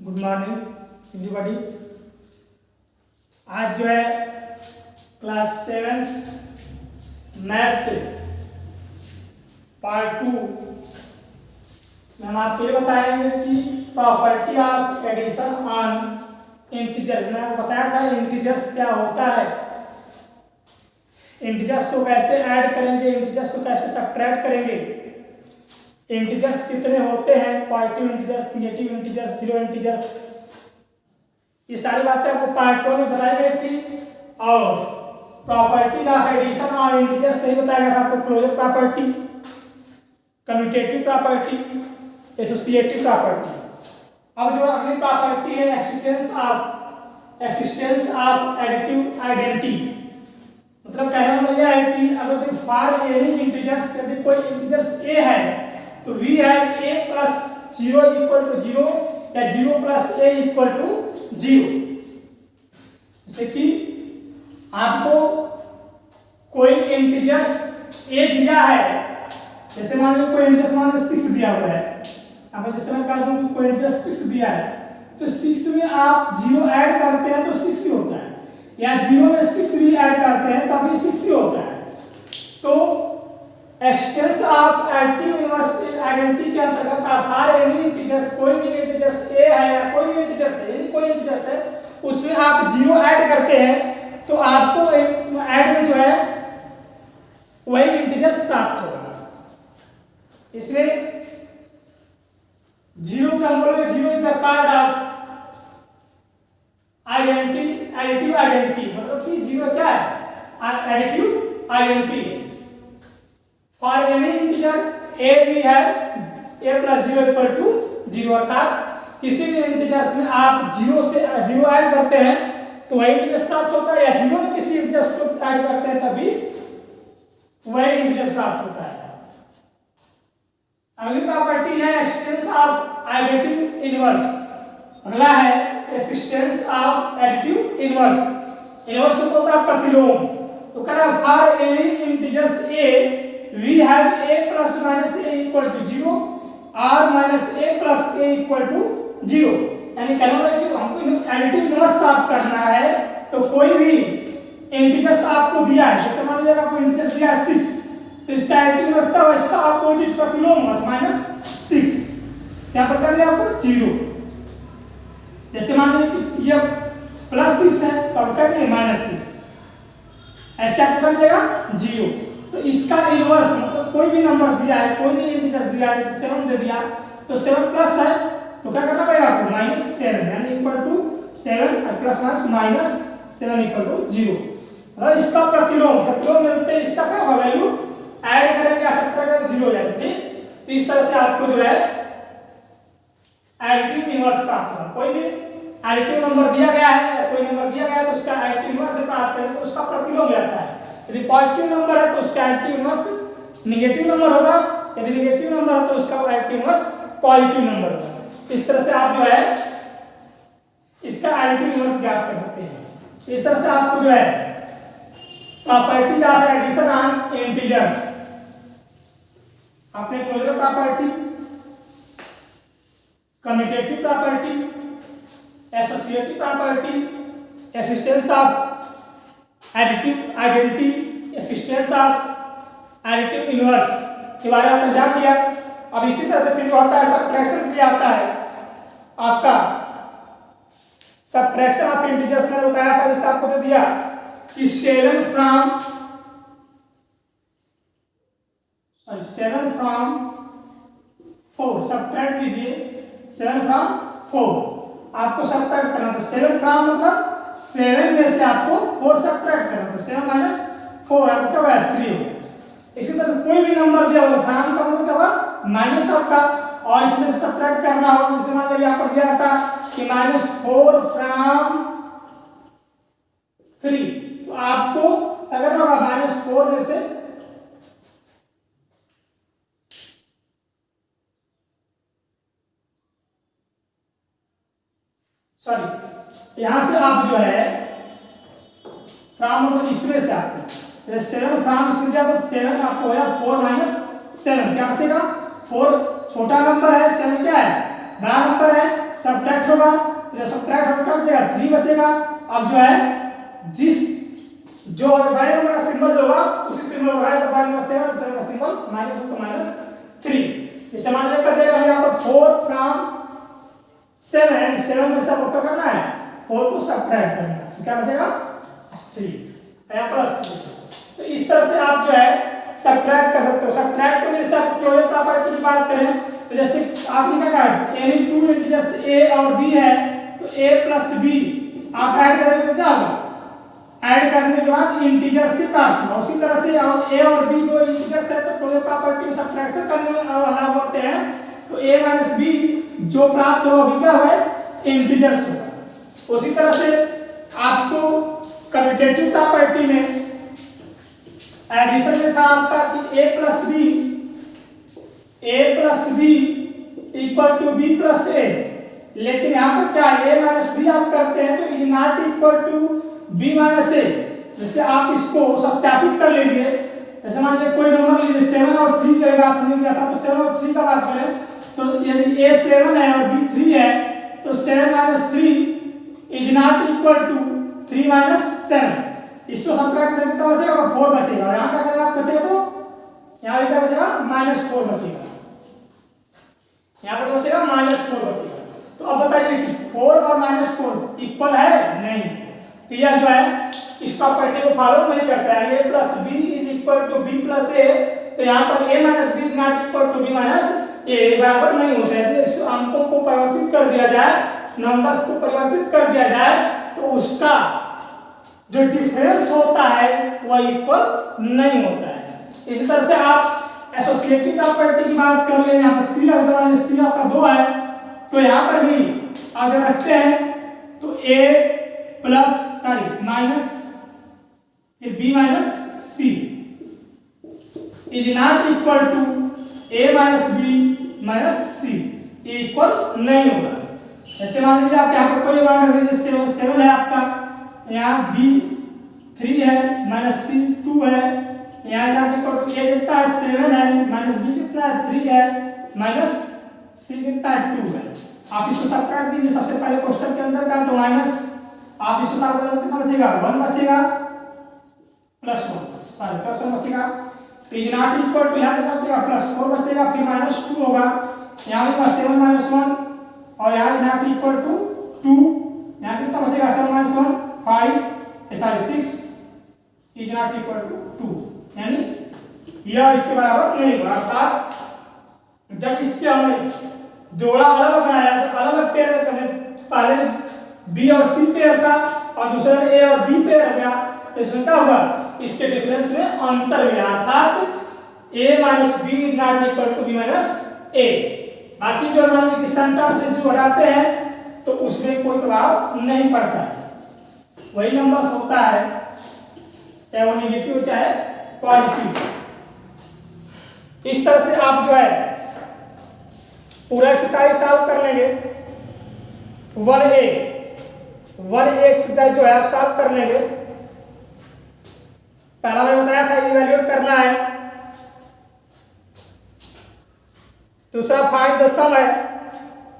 Good morning everybody. आज जो है क्लास 7 मैथ से पार्ट 2 में हम आपको ये बताएंगे कि property of addition on integer. मैंने आपको बताया था इंटीजर्स क्या होता है, इंटीजर्स को कैसे ऐड करेंगे, इंटीजर्स को कैसे सब्ट्रैक्ट करेंगे, इंटीजर्स कितने होते हैं, positive integers, negative integers, zero integers, ये सारी बातें आपको पार्ट 2 में बताई गई थी। और प्रॉपर्टी ऑफ एडिशन और इंटीजर्स नहीं बताया गया था आपको, closure property, commutative property, associative property. अब जो अगली प्रॉपर्टी है एक्सिस्टेंस ऑफ एडिटिव आइडेंटिटी। मतलब कहने का यह है कि अगर फॉर एनी इंटीजर्स, यदि कोई इंटीजर्स ए है तो we have a plus 0 equal to 0 या 0 प्लस a इक्वल टू 0। जैसे कि आपको कोई इंटीजर्स a दिया है, जैसे मान लो कोई इंटीजर्स मान लो 6 दिया हुआ है, अब जैसे मैं कह दूं कोई इंटीजर्स 6 दिया है तो 6 में आप 0 ऐड करते हैं तो 6 ही होता है, या 0 में 6 भी ऐड करते हैं तब भी 6 ही होता है। तो expanse of additive inverse identity के अंतर्गत आप फॉर एनी इंटीजर्स, कोई भी इंटीजर्स a है या कोई भी इंटीजर्स है, यानी कोई इंटीजर्स है उसमें आप 0 ऐड करते हैं तो आपको ऐड में जो है वही इंटीजर्स प्राप्त होगा। इसमें 0 का बोलोगे 0 is the card of identity, additive identity, मतलब कि 0 क्या है, additive identity. For any integer a we have a plus 0 equal to 0, अर्थात किसी भी इंटीजर्स में आप 0 से 0 ऐड करते हैं तो वही इंटीजर्स प्राप्त होता है, या 0 में किसी इंटीजर्स को ऐड करते हैं तभी वही इंटीजर्स प्राप्त होता है। अगली प्रॉपर्टी है एक्सिस्टेंस ऑफ एडिटिव इनवर्स। अगला है existence of additive inverse. Inverse को होता है प्रतिलोम। तो कह रहा है for any integers a we have a plus minus a equal to 0 or minus a plus a equal to 0। यानी कहना है कि हमको एडिटिव इनवर्स प्राप्त करना है तो कोई भी इंटीजर्स आपको दिया है, जैसे मान लीजिए आपको इंटीजर दिया है 6 तो इसका एडिटिव इनवर्स का इसका अपोजिट प्रतिलोम होगा -6, यहां पर कर लिया आपको 0। जैसे मान लीजिए कि ये +6 है तो अब कर दिए -6, ऐसे आपको कर देगा 0। तो इसका इनवर्स मतलब कोई भी नंबर दिया है, कोई भी इंटीजर दिया है, जैसे 7 दे दिया तो 7 प्लस है तो क्या करना पड़ेगा आपको -7, यानी equal to 7 plus -7 equal to 0। मतलब इसका प्रतिलोम मिलते हैं, इसका क्या होगा वैल्यू ऐड करेंगे आ सकता है 0 हो जाएगा, ठीक। तो इस तरह से आपको जो है एडिटिव इनवर्स प्राप्त होगा। कोई भी एडिटिव नंबर दिया गया है, कोई नंबर दिया गया है तो उसका एडिटिव इनवर्स प्राप्त करें तो उसका प्रतिलोम आता है। यदि पॉजिटिव नंबर है तो उसका एडिटिव इनवर्स नेगेटिव नंबर होगा, यदि नेगेटिव नंबर है तो उसका एडिटिव इनवर्स पॉजिटिव नंबर होगा। इस तरह से आप जो है इसका एडिटिव इनवर्स ज्ञात कर सकते हैं। इस तरह से आपको जो है property of addition on integers, आपने closure property, commutative property, associative property, existence of additive identity, existence of additive inverse के बारे में आपने जान लिया। अब इसी तरह से फिर जो आता है सब्ट्रैक्शन भी आता है आपका, सब्ट्रैक्शन ऑफ इंटीजर्स में बताया था, जैसे आपको दे दिया कि 7 फ्रॉम 4 सब्ट्रैक्ट कीजिए, 7 फ्रॉम 4 आपको सब्ट्रैक्ट करना, तो 7 फ्रॉम मतलब 7 में से आपको 4 सब्ट्रैक्ट करना, तो 7 माइनस 4 आपको क्या होगा 3 होगा। इसी तरह कोई भी नंबर दिया होगा फ्रॉम का मतलब क्या होगा माइनस आपका, और इसमें से सब्ट्रैक्ट करना होगा। जैसे मान लीजिए यहाँ पर दिया था कि -4 फ्रॉम 3 तो आपको अगर होगा -4 में से यहां से आप जो है फ्रॉम मतलब इसमें से आपको 7 फ्रॉम इसमें क्या तो 7 आपको होगा 4 - 7 क्या बचेगा 4 छोटा नंबर है, 7 क्या है बड़ा नंबर है, सब्ट्रैक्ट होगा, तो जब सब्ट्रैक्ट होगा क्या बचेगा 3 बचेगा। अब जो है जिस जो बाई नंबर का सिंबल होगा उसी सिंबल होगा, तो बाई नंबर 7 7 का सिंबल माइनस हो तो -3। इसे मान लेकर जाएगा यहाँ पर 4 फ्रॉम 7, 7 में से आपको क्या करना है 4 को सब्ट्रैक्ट करना है, तो क्या बचेगा 3 या प्लस 3। तो इस तरह से आप जो है सब्ट्रैक्ट कर सकते हो। सब्ट्रैक्ट में जैसे आप क्लोजर प्रॉपर्टी की बात करें तो जैसे आपने क्या कहा एनी टू इंटीजर्स a और b है तो a प्लस b आप ऐड करेंगे तो क्या होगा, ऐड करने के बाद इंटीजर से प्राप्त होगा। उसी तरह से a और b दो इंटीजर्स है तो क्लोजर प्रॉपर्टी में सब्ट्रैक्शन करने में अलाउ होते हैं, तो a माइनस b जो प्राप्त होगा वो क्या होगा इंटीजर्स होगा। उसी तरह से आपको कम्यूटेटिव प्रॉपर्टी में एडिशन में था आपका कि a plus b equal to b plus a, लेकिन यहाँ पर क्या a माइनस b आप करते हैं तो is not equal to b minus a। जैसे आप इसको सत्यापित कर लीजिए, जैसे मान लीजिए कोई नंबर लीजिए 7 और 3 की बात हमने किया था, तो 7 और 3 का बात करें तो यदि a 7 है और b 3 है तो 7 minus 3 is not equal to 3 minus 7। इसको सब्ट्रैक्ट करके कितना बचेगा 4 बचेगा, और यहाँ क्या करेगा बचेगा तो यहाँ क्या बचेगा -4 बचेगा, यहाँ पर बचेगा -4 बचेगा। तो अब बताइए कि 4 और -4 इक्वल है नहीं, तो यह जो है इस प्रॉपर्टी को फॉलो नहीं करता है। a plus b is equal to b plus a, तो यहाँ पर a minus b not equal to b minus a बराबर नहीं होता है। इसको अंकों को परिवर्तित कर दिया जाए, नंबर्स को परिवर्तित कर दिया जाए तो उसका जो डिफरेंस होता है वह इक्वल नहीं होता है। इसी तरह से आप एसोसिएटिव प्रॉपर्टी की बात कर लें, यहाँ पर सी रख दो, सी आपका 2 है तो यहाँ पर भी आप जब रखते हैं तो a प्लस माइनस फिर b minus c is not equal to a minus b minus c, ये इक्वल नहीं होगा। ऐसे मान लीजिए आप यहाँ पर कोई मान रख दीजिए 7 है आपका, यहाँ b 3 है माइनस c 2 है, यहाँ इक्वल टू a कितना है 7 है माइनस b कितना है 3 है माइनस c कितना है 2 है। आप इसको सब्ट्रैक्ट दीजिए सबसे पहले क्वेश्चन के अंदर का, तो माइनस आप इसको सॉल्व करेंगे कितना बचेगा 1 बचेगा प्लस 1 बचेगा, इज नॉट इक्वल टू यहाँ कितना बचेगा +4 बचेगा, फिर -2 होगा, यहाँ भी 7 माइनस 1 और यहाँ नॉट इक्वल टू 2, यहाँ कितना बचेगा 7 minus 1 5 6 is not equal to 2, यानी यह इसके बराबर नहीं होगा। अर्थात जब इसके हमने जोड़ा अलग बनाया तो अलग अलग पेयर करने, पहले b और c पेयर था और दूसरा a और b पेयर हो गया, तो इसमें क्या होगा इसके डिफरेंस में अंतर मिला, अर्थात a minus b is not equal to b minus a। बाकी जो मान लीजिए कि सम टर्म से जो हटाते हैं तो उसमें कोई प्रभाव नहीं पड़ता है, वही नंबर होता है चाहे वो नेगेटिव चाहे पॉजिटिव। इस तरह से आप जो है पूरा एक्सरसाइज सॉल्व कर लेंगे। 1A एक्सरसाइज जो है आप सॉल्व कर लेंगे। पहला मैं बताया था इवैल्यूएट करना है, दूसरा फाइंड द सम है,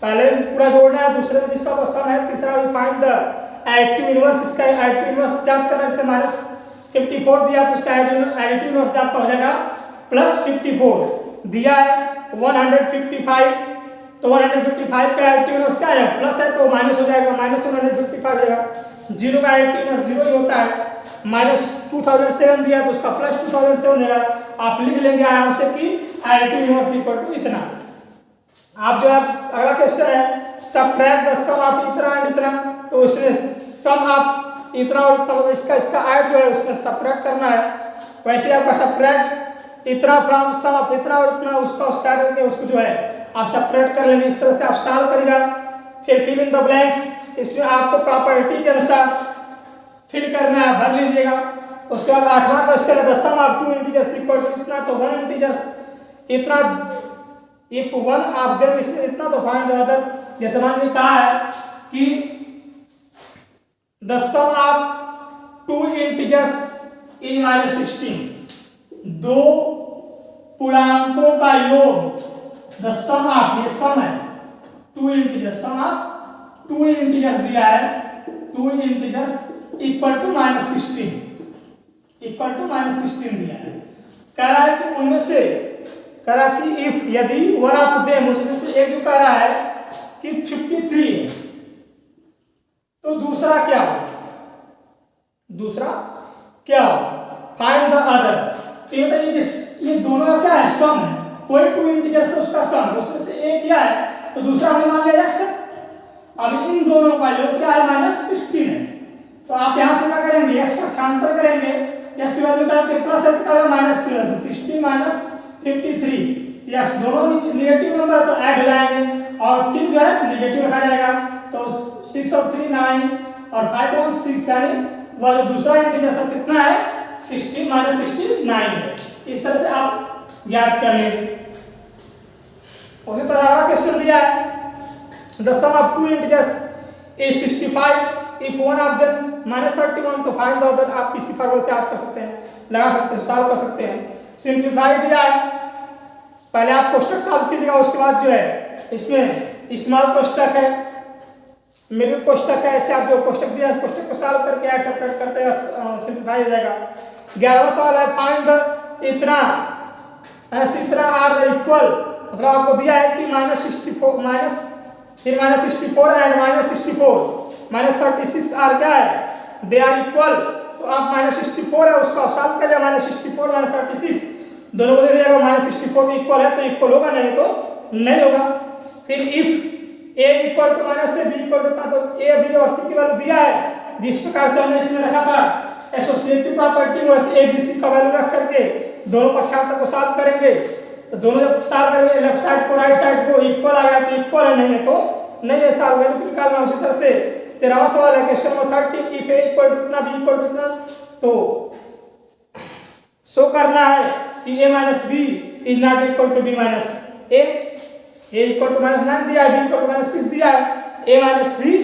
पहले पूरा जोड़ना है, दूसरे में जिसका सम है, तीसरा भी फाइंड द एडिटिव इनवर्स। इसका एडिटिव इनवर्स ज्ञात करना, जैसे -54 दिया तो उसका एडिटिव इनवर्स आपका हो जाएगा +54। दिया है 155 तो 155 का एडिटिव इनवर्स क्या है प्लस है तो माइनस हो जाएगा, -155 हो जाएगा। 0 का एडिटिव इनवर्स 0 ही होता है, -2007 दिया तो उसका +2007 हो जाएगा। आप लिख लेंगे आराम से कि एडिटिव इनवर्स इक्वल टू इतना। आप जो है अगला क्वेश्चन है सबट्रैक्ट द सम ऑफ इतना एंड इतना, तो उसमें सम आप इतना और इतना मतलब इसका ऐड जो है उसमें सबट्रैक्ट करना है। वैसे आपका सबट्रैक्ट इतना फ्रॉम सम ऑफ इतना और इतना उसका ऐड करके उसको जो है आप सबट्रैक्ट कर लेंगे। इस तरह से आप सॉल्व करेगा। फिर फिल इन द ब्लैंक्स, इसमें आपको प्रॉपर्टी के अनुसार फिल करना है, भर लीजिएगा। उसके बाद 8वां क्वेश्चन है the sum of 2 integers equal to इतना, तो 1 इंटीजर्स इतना, इफ 1 ऑफ देम इज इतना तो फाइंड द अदर। जैसे मान लीजिए कहा है कि the sum of 2 integers is -16, 2 पूर्णांकों का योग द सम ऑफ, ये सम है two integers, sum of two integers दिया है, two integers equal to -16, equal to -16 दिया है। कह रहा है कि उनमें से, कह रहा है कि इफ यदि वन ऑफ देम, उसमें से एक जो कह रहा है कि 53 है, तो दूसरा क्या होगा, दूसरा क्या होगा, फाइंड द अदर। तो ये बताइए कि ये दोनों का क्या है, सम है, कोई टू इंटीजर से उसका सम, उसमें से एक क्या है तो दूसरा हमें मान लिया जाए। अब इन दोनों का योग क्या है, -16 है, तो आप यहां से क्या करेंगे, x पक्षांतर करेंगे, x की वैल्यू करेंगे प्लस है तो माइनस 16 माइनस 53, यस दोनों नेगेटिव नंबर तो ऐड हो जाएंगे और फिर जो है नेगेटिव रखा जाएगा, तो 6 और 3 9 और 5 और 6 यानी वह दूसरा इंटीजर सब कितना है 16 माइनस 69 है। इस तरह से आप याद कर लेंगे। उसी तरह क्वेश्चन दिया है, the sum of two integers is 65 if one of them -31, तो फाइंड द अदर। आप इसी फॉर्मूले से आप कर सकते हैं, लगा सकते हैं, सॉल्व कर सकते हैं। सिंपलीफाई दिया है, पहले आप कोष्टक सॉल्व कीजिएगा, उसके बाद जो है इसमें स्मॉल कोष्टक है, मिडिल कोष्टक है, ऐसे आप जो कोष्टक दिया है कोष्टक को सॉल्व करके ऐड सेपरेट करते हैं, सिंपलीफाई हो जाएगा। 11वां सवाल है, फाइंड द इतना आर इक्वल, मतलब आपको दिया है कि -64 माइनस फिर -64 एंड -64 -36 आर क्या है, दे आर इक्वल। तो आप -64 है उसको आप सॉल्व कर जाए, -64 -36 दोनों को दे दीजिएगा, -64 इक्वल है तो इक्वल होगा, नहीं तो नहीं होगा। फिर if a equal to minus से b इक्वल टू, तो a b और c की वैल्यू दिया है, जिस प्रकार से हमने इसमें रखा था एसोसिएटिव प्रॉपर्टी में, वैसे a b c का वैल्यू रख करके दोनों पक्षांतर को सॉल्व करेंगे। तो दोनों जब सॉल्व करेंगे, लेफ्ट साइड को राइट साइड को इक्वल आ गया तो इक्वल है, नहीं है तो नहीं है, सॉल्व वैल्यू को निकालना। उसी तरह से 13वां सवाल है, question number 13, if a equal to इतना b इक्वल टू इतना, तो शो करना है कि a minus b is not equal to b minus a equal to -9 दिया है, b इक्वल टू -6 दिया है, a minus b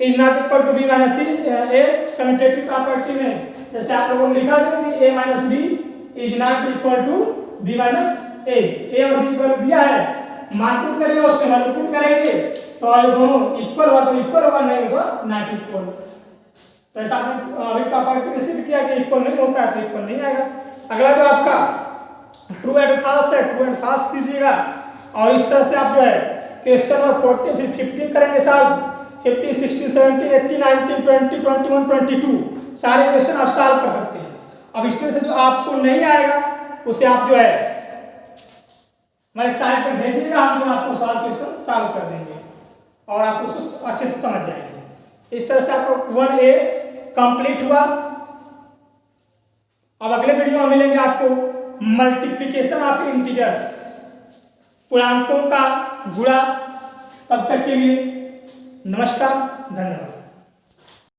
is not equal to b minus a commutative property में जैसे आप लोगों ने लिखा था कि a minus b is not equal to b minus a और b की वैल्यू दिया है, मानपुट करेंगे उससे मल्टीपुट करेंगे, तो ये दोनों इक्वल हुआ तो इक्वल होगा, नहीं होगा नॉट इक्वल। तो ऐसा अभी प्रॉपर्टी में सिद्ध किया कि इक्वल नहीं होता है तो इक्वल नहीं आएगा। अगला जो आपका ट्रू एंड फॉल्स है, ट्रू एंड फॉल्स कीजिएगा, और इस तरह से आप जो है क्वेश्चन नंबर 14 फिर 15 करेंगे सॉल्व, 50 60 70 80 90 20 21 22 सारे क्वेश्चन आप सॉल्व कर सकते हैं। अब इसमें से जो आपको नहीं आएगा उसे आप जो है हमारे साइट पर भेजिएगा, हम जो आपको सॉल्व क्वेश्चन सॉल्व कर देंगे और आप उसको अच्छे से समझ जाएंगे। इस तरह से आपको 1A कंप्लीट हुआ। अब अगले वीडियो में मिलेंगे आपको मल्टीप्लिकेशन ऑफ इंटीजर्स, पूर्णांकों का गुणा। तब तक के लिए नमस्कार, धन्यवाद।